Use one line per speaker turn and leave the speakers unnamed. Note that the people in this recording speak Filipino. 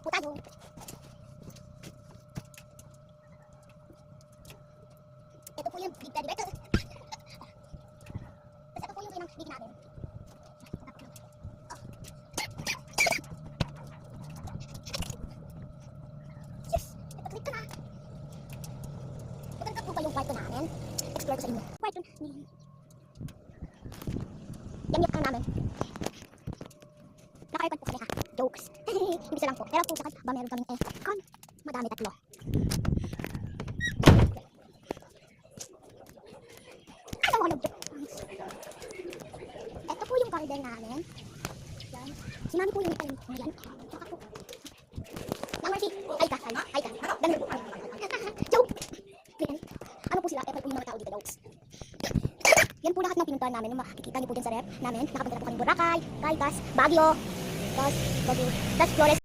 po tayo. Ito po yung big teddy bear. Tapos ito po yung kailang big namin. Yes! Ipag-click ko na. Maganda po ba yung kwarto namin? Explore ko sa inyo. Kwarto namin. Yam-yap ka namin. Naka-aircon po kami ha. Jokes. Ibisa lang po. Pero po sa ba meron kaming aircon? Madami, 3. Ano mo nag-joke? Ito po yung garden namin. Yan. Si mami po yung ito yung yan. Tsaka po. Nang si ay ka. Ganun po. Joke. Yan. Ano po sila? Ito po yung mga tao dito. Jokes. Yan po lahat ng pinuntahan namin. Makikita niyo po dyan sa rep namin. Nakapunta na po kami Boracay, Caritas, Baguio, Flores.